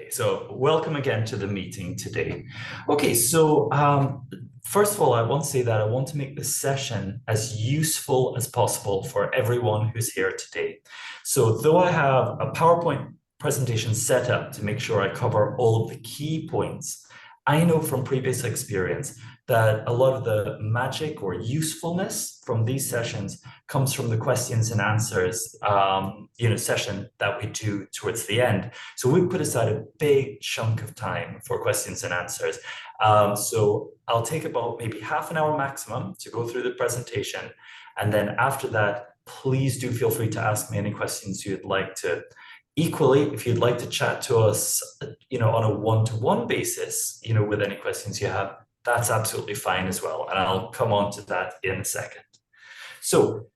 Okay, so welcome again to the meeting today. Okay, so first of all, I want to say that I want to make this session as useful as possible for everyone who's here today. So though I have a PowerPoint presentation set up to make sure I cover all of the key points, I know from previous experience that a lot of the magic or usefulness from these sessions comes from the questions and answers session that we do towards the end. So we put aside a big chunk of time for questions and answers. So I'll take about maybe half an hour maximum to go through the presentation. And then after that, please do feel free to ask me any questions you'd like to. Equally, if you'd like to chat to us, on a one-to-one basis, with any questions you have, that's absolutely fine as well. And I'll come on to that in a second. So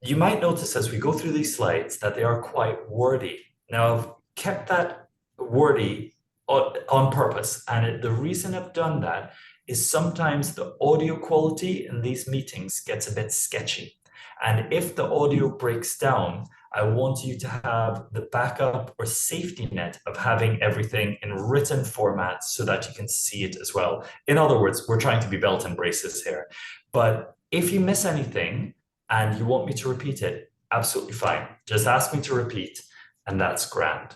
you might notice as we go through these slides that they are quite wordy. Now, I've kept that wordy on purpose. And the reason I've done that is sometimes the audio quality in these meetings gets a bit sketchy. And if the audio breaks down, I want you to have the backup or safety net of having everything in written format so that you can see it as well. In other words, we're trying to be belt and braces here. But if you miss anything and you want me to repeat it, absolutely fine. Just ask me to repeat, and that's grand.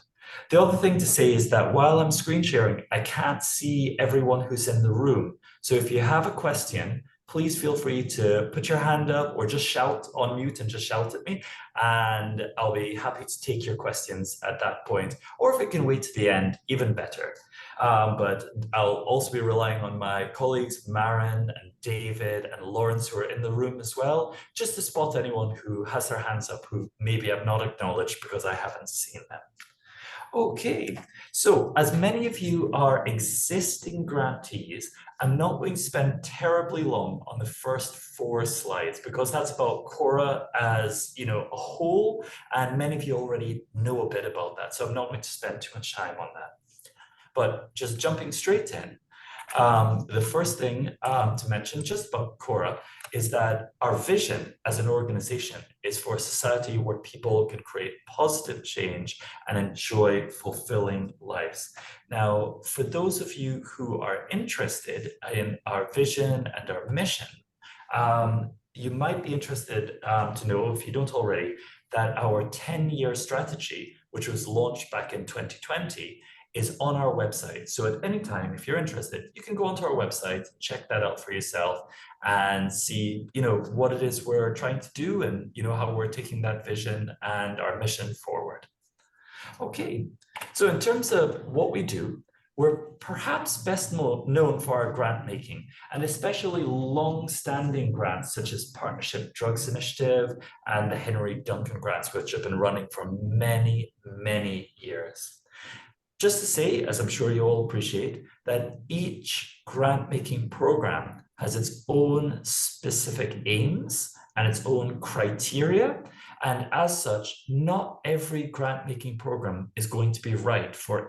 The other thing to say is that while I'm screen sharing, I can't see everyone who's in the room. So if you have a question, please feel free to put your hand up or just shout on mute and just shout at me. And I'll be happy to take your questions at that point. Or if it can wait to the end, even better. But I'll also be relying on my colleagues, Maren and David and Lawrence, who are in the room as well, just to spot anyone who has their hands up who maybe I've not acknowledged because I haven't seen them. Okay, so as many of you are existing grantees, I'm not going to spend terribly long on the first 4 slides because that's about Corra as a whole, and many of you already know a bit about that, so I'm not going to spend too much time on that. But just jumping straight in, the first thing to mention just about Corra is that our vision as an organization is for a society where people can create positive change and enjoy fulfilling lives. Now, for those of you who are interested in our vision and our mission, you might be interested to know, if you don't already, that our 10-year strategy, which was launched back in 2020, is on our website. So at any time, if you're interested, you can go onto our website, check that out for yourself and see, what it is we're trying to do and, how we're taking that vision and our mission forward. Okay, so in terms of what we do, we're perhaps best known for our grant making, and especially long-standing grants such as Partnership Drugs Initiative and the Henry Duncan grants, which have been running for many, many years. Just to say, as I'm sure you all appreciate, that each grant-making program has its own specific aims and its own criteria. And as such, not every grant-making program is going to be right for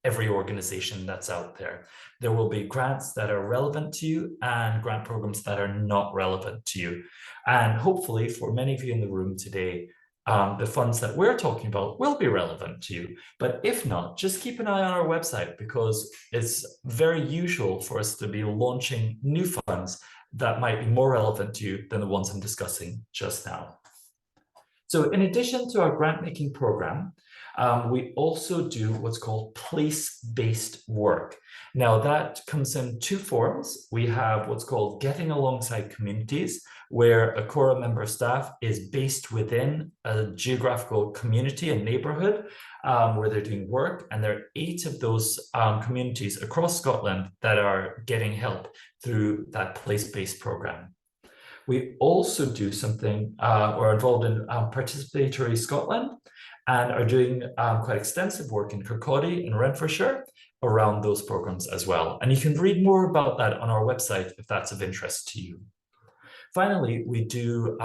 every organization that's out there. There will be grants that are relevant to you and grant programs that are not relevant to you. And hopefully, for many of you in the room today, the funds that we're talking about will be relevant to you. But if not, just keep an eye on our website because it's very usual for us to be launching new funds that might be more relevant to you than the ones I'm discussing just now. So in addition to our grant-making program, we also do what's called place-based work. Now that comes in 2 forms. We have what's called getting alongside communities, where a Corra member of staff is based within a geographical community and neighborhood where they're doing work. And there are 8 of those communities across Scotland that are getting help through that place-based program. We also do something, we're involved in Participatory Scotland and are doing quite extensive work in Kirkcaldy and Renfrewshire around those programs as well. And you can read more about that on our website if that's of interest to you. Finally, we do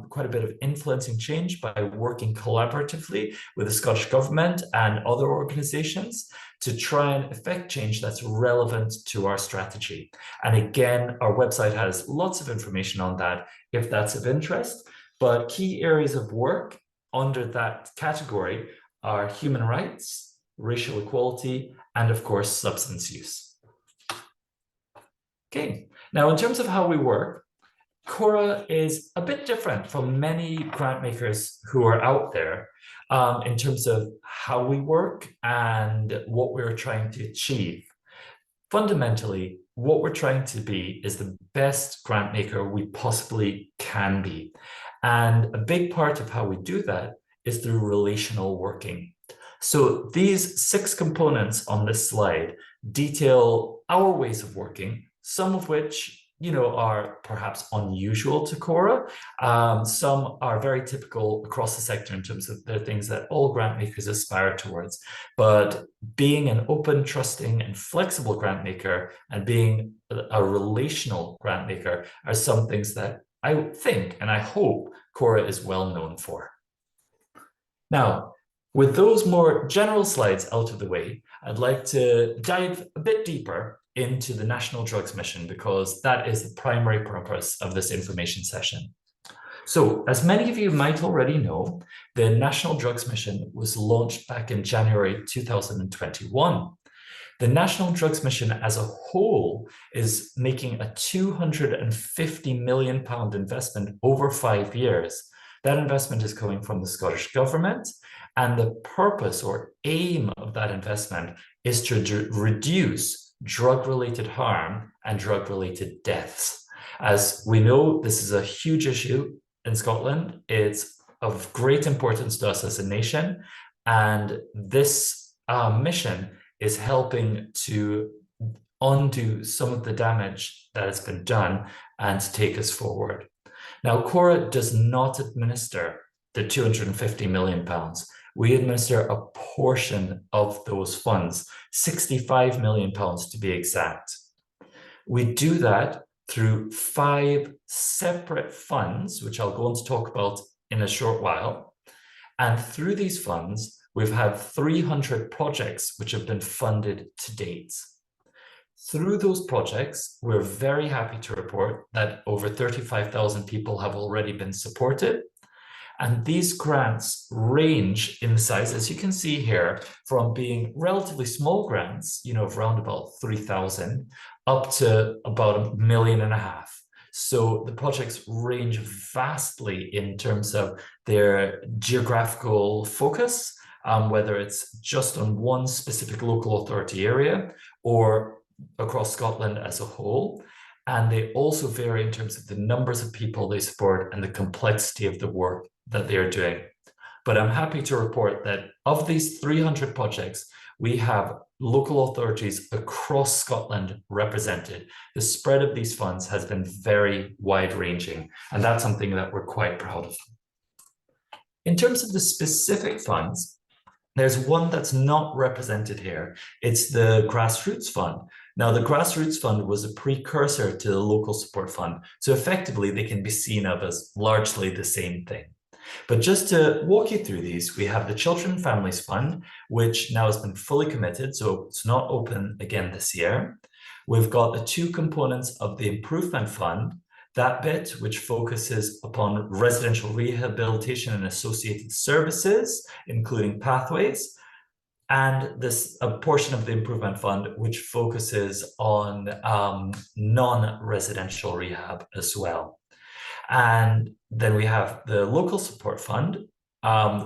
quite a bit of influencing change by working collaboratively with the Scottish Government and other organisations to try and effect change that's relevant to our strategy. And again, our website has lots of information on that if that's of interest. But key areas of work under that category are human rights, racial equality, and of course, substance use. Okay, now in terms of how we work, Corra is a bit different from many grant makers who are out there in terms of how we work and what we're trying to achieve. Fundamentally, what we're trying to be is the best grant maker we possibly can be. And a big part of how we do that is through relational working. So these 6 components on this slide detail our ways of working, some of which are perhaps unusual to Corra. Some are very typical across the sector in terms of the things that all grant makers aspire towards. But being an open, trusting, and flexible grant maker and being a relational grant maker are some things that I think and I hope Corra is well known for. Now, with those more general slides out of the way, I'd like to dive a bit deeper into the National Drugs Mission because that is the primary purpose of this information session. So, as many of you might already know, the National Drugs Mission was launched back in January 2021. The National Drugs Mission as a whole is making a £250 million investment over 5 years. That investment is coming from the Scottish Government, and the purpose or aim of that investment is to reduce drug-related harm and drug-related deaths. As we know, this is a huge issue in Scotland. It's of great importance to us as a nation, and this mission is helping to undo some of the damage that has been done and take us forward. Now, Corra does not administer the £250 million. We administer a portion of those funds, £65 million to be exact. We do that through 5 separate funds, which I'll go on to talk about in a short while. And through these funds, we've had 300 projects which have been funded to date. Through those projects, we're very happy to report that over 35,000 people have already been supported. And these grants range in size, as you can see here, from being relatively small grants, of around about 3,000, up to about £1.5 million. So the projects range vastly in terms of their geographical focus, whether it's just on one specific local authority area or across Scotland as a whole. And they also vary in terms of the numbers of people they support and the complexity of the work that they are doing. But I'm happy to report that of these 300 projects, we have local authorities across Scotland represented. The spread of these funds has been very wide-ranging, and that's something that we're quite proud of. In terms of the specific funds, there's one that's not represented here. It's the Grassroots Fund. Now, the Grassroots Fund was a precursor to the Local Support Fund, so effectively they can be seen of as largely the same thing. But just to walk you through these, we have the Children and Families Fund, which now has been fully committed, so it's not open again this year. We've got the 2 components of the Improvement Fund, that bit which focuses upon residential rehabilitation and associated services, including pathways, and a portion of the Improvement Fund which focuses on non-residential rehab as well. And then we have the Local Support Fund,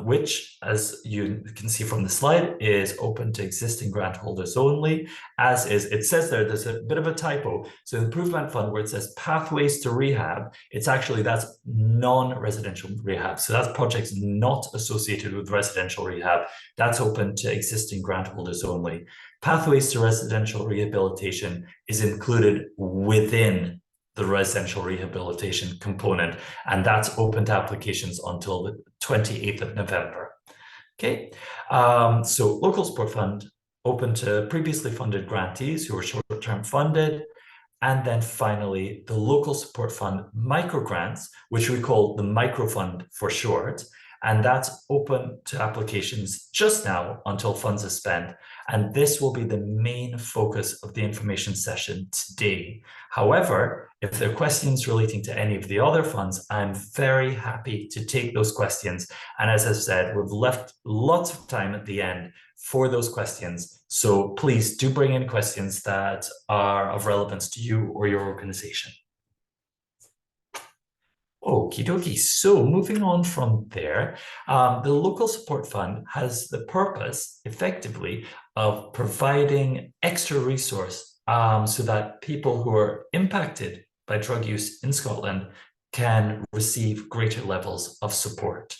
which, as you can see from the slide, is open to existing grant holders only, as is, it says there's a bit of a typo. So the Improvement Fund, where it says pathways to rehab, that's non-residential rehab. So that's projects not associated with residential rehab. That's open to existing grant holders only. Pathways to residential rehabilitation is included within the residential rehabilitation component, and that's open to applications until the 28th of November. Okay, so Local Support Fund, open to previously funded grantees who are short-term funded, and then finally the Local Support Fund microgrants, which we call the microfund for short, And that's open to applications just now until funds are spent. And this will be the main focus of the information session today. However, if there are questions relating to any of the other funds, I'm very happy to take those questions. And as I said, we've left lots of time at the end for those questions. So please do bring in questions that are of relevance to you or your organization. Okie dokie. So moving on from there, the local support fund has the purpose, effectively, of providing extra resource so that people who are impacted by drug use in Scotland can receive greater levels of support.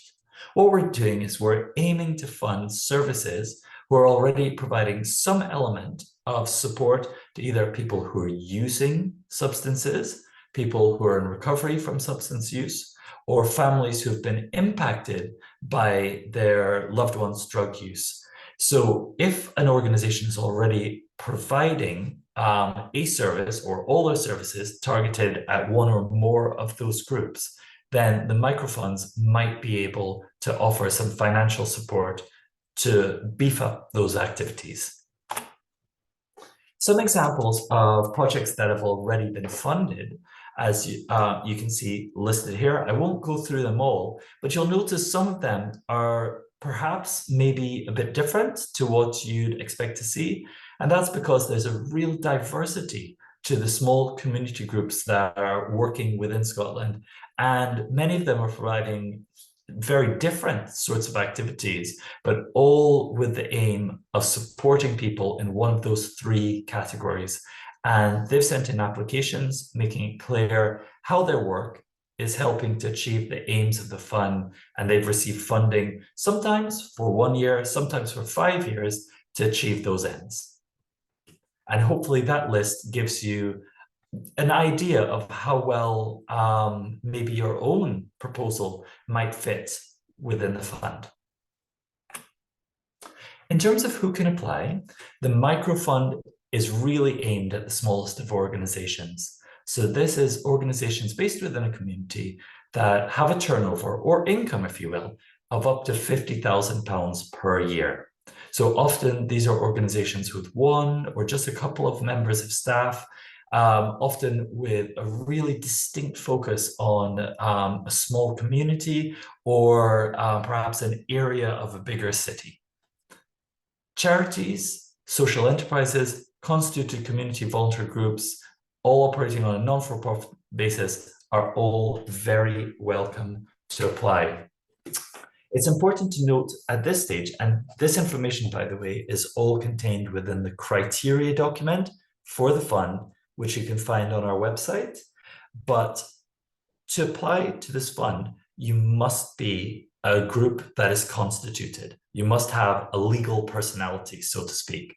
What we're doing is we're aiming to fund services who are already providing some element of support to either people who are using substances, people who are in recovery from substance use, or families who have been impacted by their loved ones' drug use. So if an organization is already providing a service or all their services targeted at one or more of those groups, then the microfunds might be able to offer some financial support to beef up those activities. Some examples of projects that have already been funded, as you can see listed here. I won't go through them all, but you'll notice some of them are perhaps maybe a bit different to what you'd expect to see. And that's because there's a real diversity to the small community groups that are working within Scotland. And many of them are providing very different sorts of activities, but all with the aim of supporting people in one of those three categories. And they've sent in applications, making it clear how their work is helping to achieve the aims of the fund. And they've received funding, sometimes for 1 year, sometimes for 5 years, to achieve those ends. And hopefully that list gives you an idea of how well maybe your own proposal might fit within the fund. In terms of who can apply, the microfund is really aimed at the smallest of organizations. So this is organizations based within a community that have a turnover or income, if you will, of up to £50,000 per year. So often these are organizations with one or just a couple of members of staff, often with a really distinct focus on a small community or perhaps an area of a bigger city. Charities, social enterprises, constituted community volunteer groups, all operating on a non-for-profit basis, are all very welcome to apply. It's important to note at this stage, and this information, by the way, is all contained within the criteria document for the fund, which you can find on our website. But to apply to this fund, you must be a group that is constituted. You must have a legal personality, so to speak.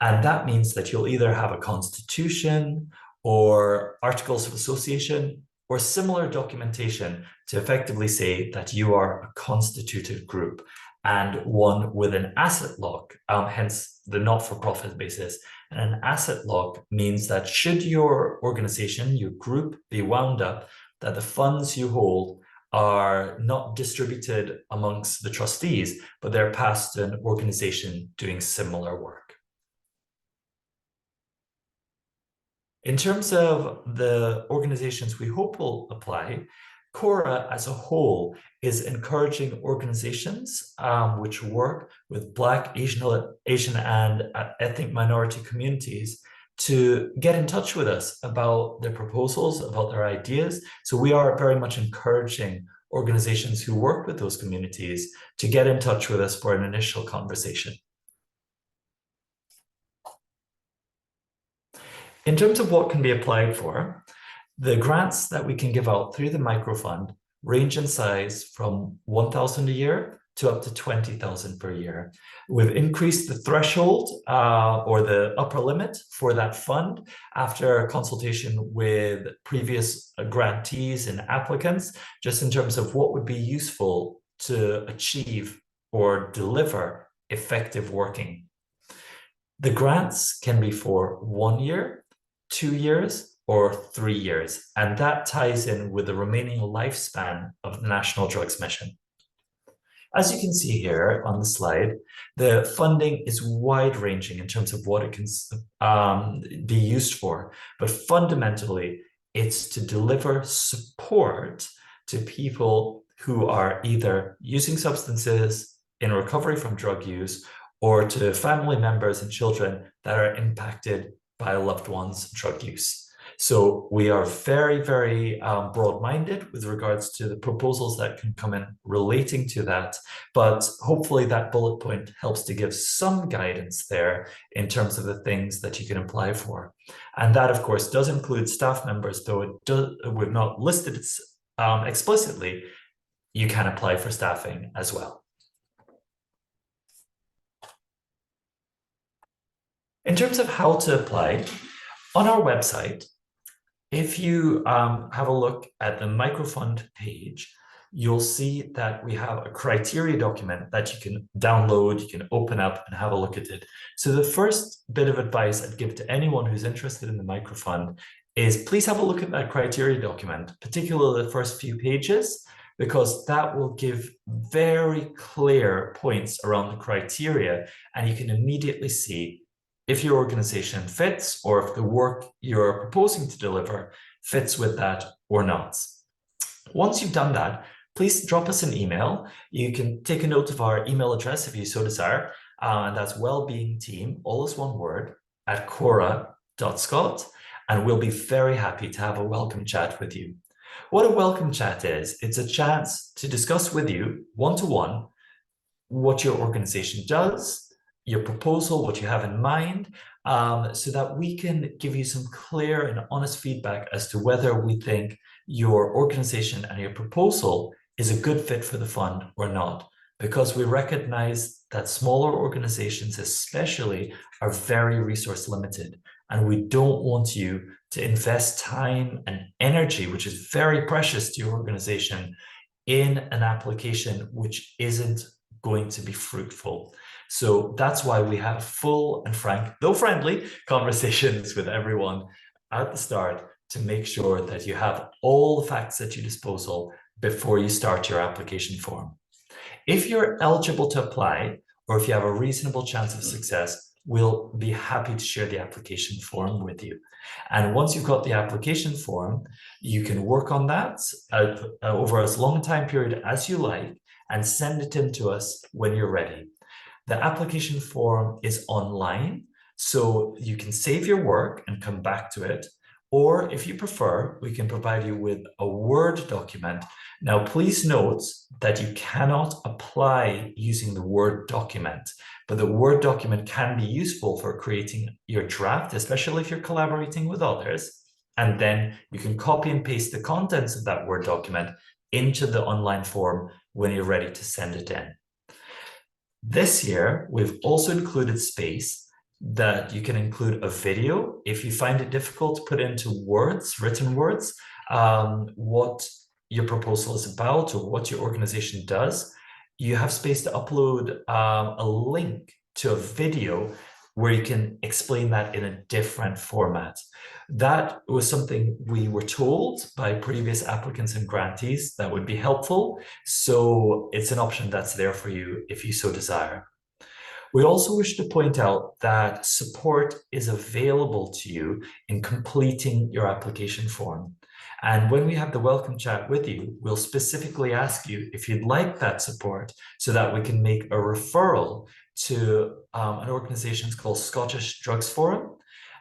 And that means that you'll either have a constitution or articles of association or similar documentation to effectively say that you are a constituted group and one with an asset lock, hence the not-for-profit basis. And an asset lock means that should your organization, your group, be wound up, that the funds you hold are not distributed amongst the trustees, but they're passed to an organization doing similar work. In terms of the organizations we hope will apply, Corra as a whole is encouraging organizations which work with Black, Asian and ethnic minority communities to get in touch with us about their proposals, about their ideas. So we are very much encouraging organizations who work with those communities to get in touch with us for an initial conversation. In terms of what can be applied for, the grants that we can give out through the microfund range in size from 1,000 a year to up to 20,000 per year. We've increased the threshold or the upper limit for that fund after consultation with previous grantees and applicants, just in terms of what would be useful to achieve or deliver effective working. The grants can be for 1 year, 2 years, or 3 years, and that ties in with the remaining lifespan of the National Drugs Mission. As you can see here on the slide, the funding is wide-ranging in terms of what it can be used for, but fundamentally, it's to deliver support to people who are either using substances, in recovery from drug use, or to family members and children that are impacted by a loved one's drug use. So we are very, very broad-minded with regards to the proposals that can come in relating to that. But hopefully that bullet point helps to give some guidance there in terms of the things that you can apply for. And that, of course, does include staff members, though we've not listed it explicitly. You can apply for staffing as well. In terms of how to apply, on our website, if you have a look at the microfund page, you'll see that we have a criteria document that you can download, you can open up and have a look at it. So the first bit of advice I'd give to anyone who's interested in the microfund is please have a look at that criteria document, particularly the first few pages, because that will give very clear points around the criteria, and you can immediately see if your organization fits or if the work you're proposing to deliver fits with that or not. Once you've done that, please drop us an email. You can take a note of our email address if you so desire, and that's wellbeingteam, all is one word, @corra.scot, and we'll be very happy to have a welcome chat with you. What a welcome chat is, it's a chance to discuss with you one-to-one what your organization does, your proposal, what you have in mind, so that we can give you some clear and honest feedback as to whether we think your organization and your proposal is a good fit for the fund or not. Because we recognize that smaller organizations especially are very resource limited, and we don't want you to invest time and energy, which is very precious to your organization, in an application which isn't going to be fruitful. So that's why we have full and frank, though friendly, conversations with everyone at the start to make sure that you have all the facts at your disposal before you start your application form. If you're eligible to apply, or if you have a reasonable chance of success, we'll be happy to share the application form with you. And once you've got the application form, you can work on that over as long a time period as you like and send it in to us when you're ready. The application form is online, so you can save your work and come back to it. Or if you prefer, we can provide you with a Word document. Now, please note that you cannot apply using the Word document, but the Word document can be useful for creating your draft, especially if you're collaborating with others. And then you can copy and paste the contents of that Word document into the online form when you're ready to send it in. This year, we've also included space that you can include a video. If you find it difficult to put into words, written words, what your proposal is about or what your organization does, you have space to upload a link to a video where you can explain that in a different format. That was something we were told by previous applicants and grantees that would be helpful. So it's an option that's there for you if you so desire. We also wish to point out that support is available to you in completing your application form. And when we have the welcome chat with you, we'll specifically ask you if you'd like that support so that we can make a referral to an organization called Scottish Drugs Forum.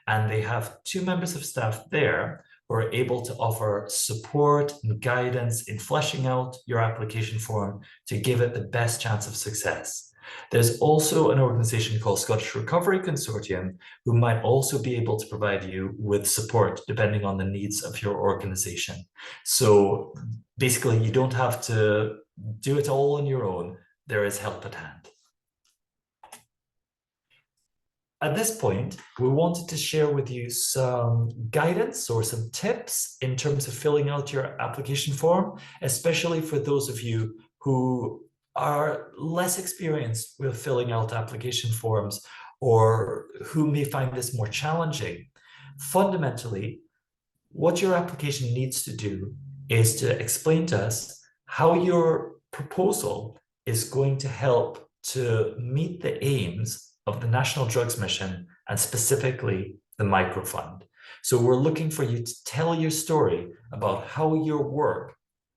And they have 2 members of staff there who are able to offer support and guidance in fleshing out your application form to give it the best chance of success. There's also an organization called Scottish Recovery Consortium who might also be able to provide you with support depending on the needs of your organization. So basically, you don't have to do it all on your own. There is help at hand. At this point, we wanted to share with you some guidance or some tips in terms of filling out your application form, especially for those of you who are less experienced with filling out application forms or who may find this more challenging. Fundamentally, what your application needs to do is to explain to us how your proposal is going to help to meet the aims of the National Drugs Mission and specifically the Microfund. So we're looking for you to tell your story about how your work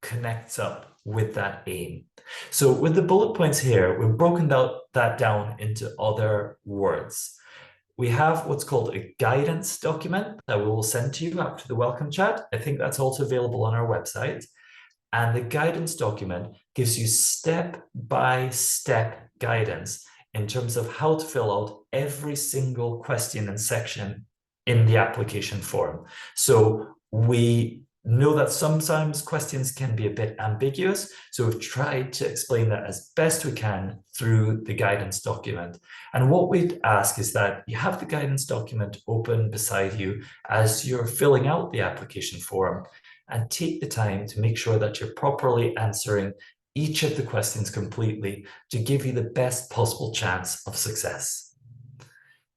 connects up with that aim. So with the bullet points here, we've broken that down into other words. We have what's called a guidance document that we will send to you after the welcome chat. I think that's also available on our website. And the guidance document gives you step-by-step guidance in terms of how to fill out every single question and section in the application form. So we know that sometimes questions can be a bit ambiguous, so we've tried to explain that as best we can through the guidance document. And what we'd ask is that you have the guidance document open beside you as you're filling out the application form, and take the time to make sure that you're properly answering each of the questions completely to give you the best possible chance of success.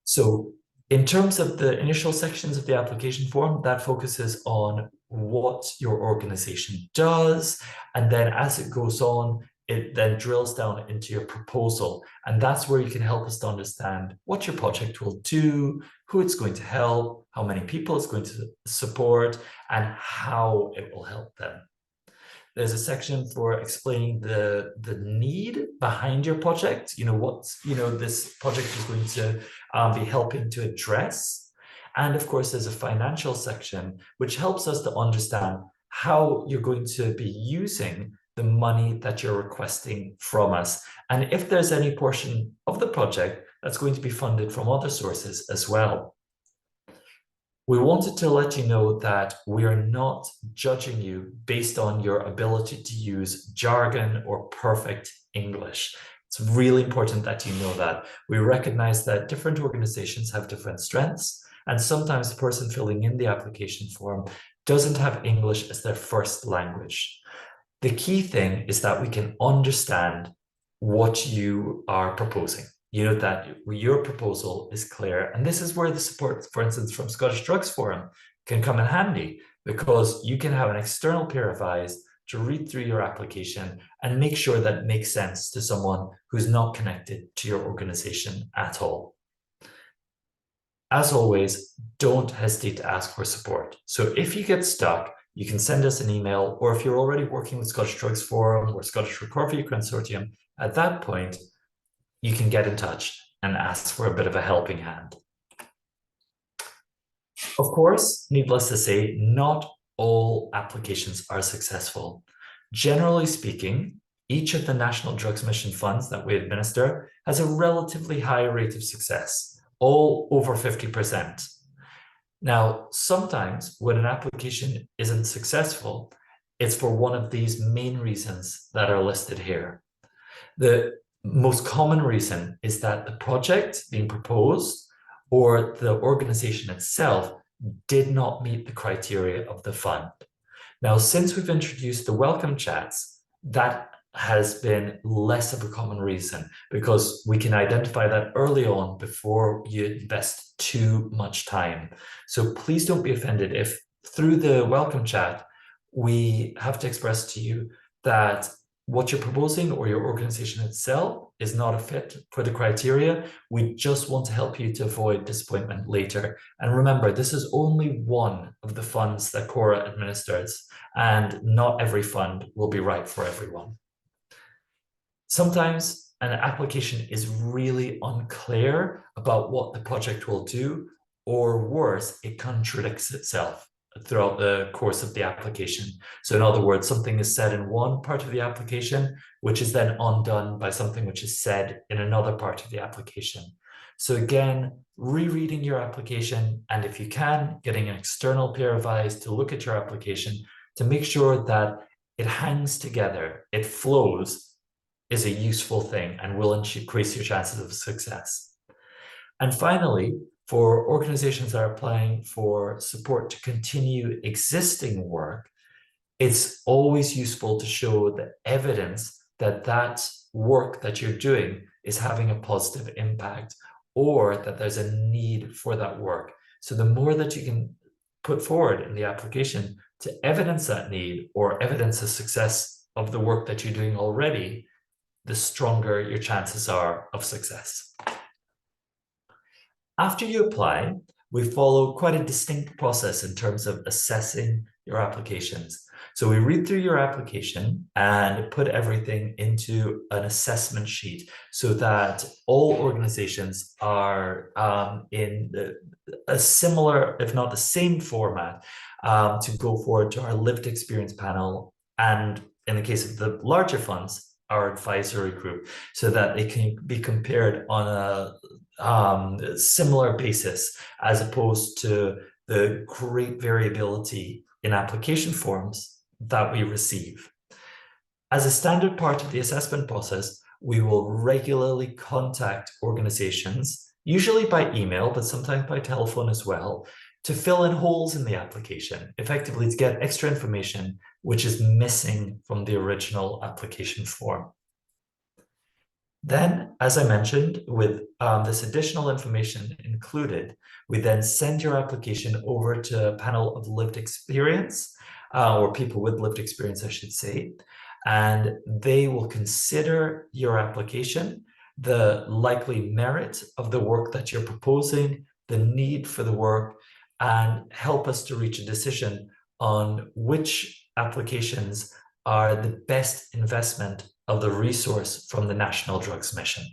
So in terms of the initial sections of the application form, that focuses on what your organization does. And then as it goes on, it then drills down into your proposal. And that's where you can help us to understand what your project will do, who it's going to help, how many people it's going to support, and how it will help them. There's a section for explaining the need behind your project, what this project is going to be helping to address. And of course, there's a financial section, which helps us to understand how you're going to be using the money that you're requesting from us. And if there's any portion of the project that's going to be funded from other sources as well. We wanted to let you know that we are not judging you based on your ability to use jargon or perfect English. It's really important that you know that. We recognize that different organizations have different strengths, and sometimes the person filling in the application form doesn't have English as their first language. The key thing is that we can understand what you are proposing. That your proposal is clear. And this is where the support, for instance, from Scottish Drugs Forum can come in handy, because you can have an external pair of eyes to read through your application and make sure that it makes sense to someone who's not connected to your organization at all. As always, don't hesitate to ask for support. So if you get stuck, you can send us an email, or if you're already working with Scottish Drugs Forum or Scottish Recovery Consortium, at that point, you can get in touch and ask for a bit of a helping hand. Of course, needless to say, not all applications are successful. Generally speaking, each of the National Drugs Mission funds that we administer has a relatively high rate of success, all over 50%. Now, sometimes when an application isn't successful, it's for one of these main reasons that are listed here. The most common reason is that the project being proposed or the organization itself did not meet the criteria of the fund. Now, since we've introduced the welcome chats, that has been less of a common reason, because we can identify that early on before you invest too much time. So please don't be offended if through the welcome chat, we have to express to you that what you're proposing or your organization itself is not a fit for the criteria. We just want to help you to avoid disappointment later. And remember, this is only one of the funds that Corra administers, and not every fund will be right for everyone. Sometimes an application is really unclear about what the project will do, or worse, it contradicts itself throughout the course of the application. So in other words, something is said in one part of the application, which is then undone by something which is said in another part of the application. So again, rereading your application, and if you can, getting an external pair of eyes to look at your application to make sure that it hangs together, it flows, is a useful thing and will increase your chances of success. And finally, for organizations that are applying for support to continue existing work, it's always useful to show the evidence that that work that you're doing is having a positive impact, or that there's a need for that work. So the more that you can put forward in the application to evidence that need or evidence the success of the work that you're doing already, the stronger your chances are of success. After you apply, we follow quite a distinct process in terms of assessing your applications. So we read through your application and put everything into an assessment sheet so that all organizations are in a similar, if not the same format, to go forward to our lived experience panel. And in the case of the larger funds, our advisory group, so that they can be compared on a similar basis, as opposed to the great variability in application forms that we receive. As a standard part of the assessment process, we will regularly contact organizations, usually by email, but sometimes by telephone as well, to fill in holes in the application, effectively to get extra information which is missing from the original application form. Then, as I mentioned, with this additional information included, we then send your application over to a panel of lived experience, or people with lived experience, I should say, and they will consider your application, the likely merit of the work that you're proposing, the need for the work, and help us to reach a decision on which applications are the best investment of the resource from the National Drugs Mission.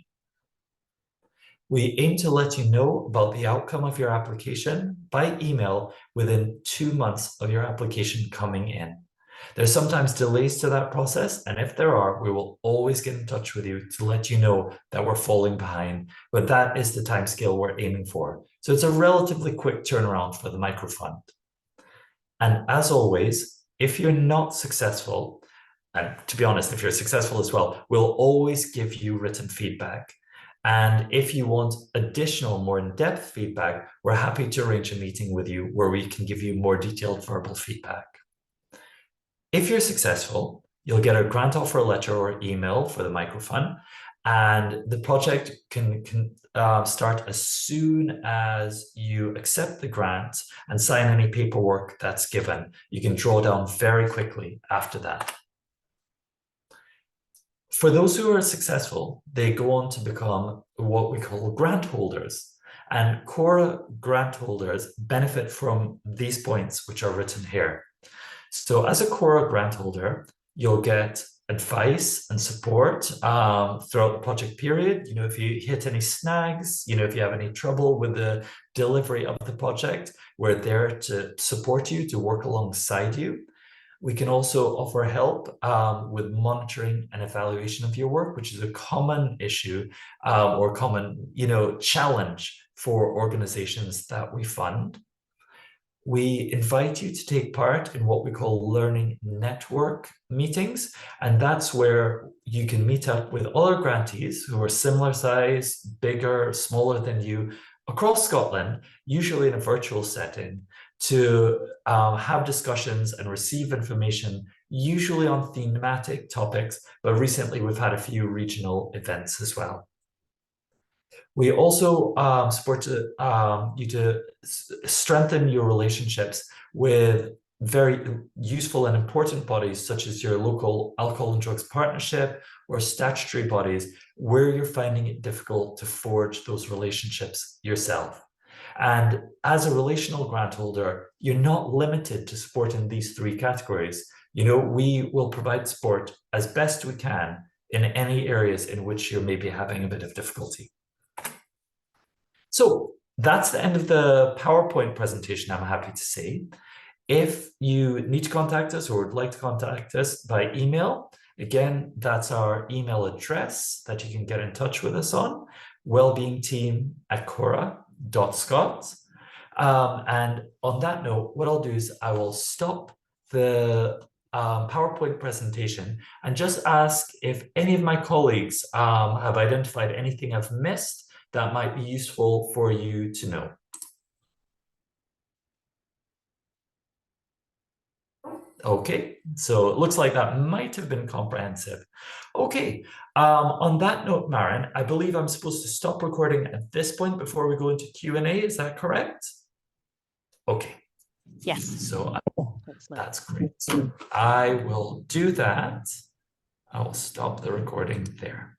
We aim to let you know about the outcome of your application by email within 2 months of your application coming in. There's sometimes delays to that process, and if there are, we will always get in touch with you to let you know that we're falling behind, but that is the timescale we're aiming for. So it's a relatively quick turnaround for the microfund. And as always, if you're not successful, and to be honest, if you're successful as well, we'll always give you written feedback. And if you want additional, more in-depth feedback, we're happy to arrange a meeting with you where we can give you more detailed verbal feedback. If you're successful, you'll get a grant offer letter or email for the microfund, and the project can start as soon as you accept the grant and sign any paperwork that's given. You can draw down very quickly after that. For those who are successful, they go on to become what we call grant holders. And Corra grant holders benefit from these points, which are written here. So as a Corra grant holder, you'll get advice and support throughout the project period. You know, if you hit any snags, you know, if you have any trouble with the delivery of the project, we're there to support you, to work alongside you. We can also offer help with monitoring and evaluation of your work, which is a common issue or common, you know, challenge for organizations that we fund. We invite you to take part in what we call learning network meetings, and that's where you can meet up with other grantees who are similar size, bigger, smaller than you, across Scotland, usually in a virtual setting, to have discussions and receive information, usually on thematic topics, but recently we've had a few regional events as well. We also support you to strengthen your relationships with very useful and important bodies, such as your local alcohol and drugs partnership or statutory bodies, where you're finding it difficult to forge those relationships yourself. And as a relational grant holder, you're not limited to support in these 3 categories. You know, we will provide support as best we can in any areas in which you're maybe having a bit of difficulty. So that's the end of the PowerPoint presentation, I'm happy to say. If you need to contact us or would like to contact us by email, again, that's our email address that you can get in touch with us on, wellbeingteam@corra.scot. And on that note, what I'll do is I will stop the PowerPoint presentation and just ask if any of my colleagues have identified anything I've missed that might be useful for you to know. Okay, so it looks like that might have been comprehensive. Okay, on that note, Maren, I believe I'm supposed to stop recording at this point before we go into Q&A. Is that correct? Okay. Yes. So that's great. So I will do that. I will stop the recording there.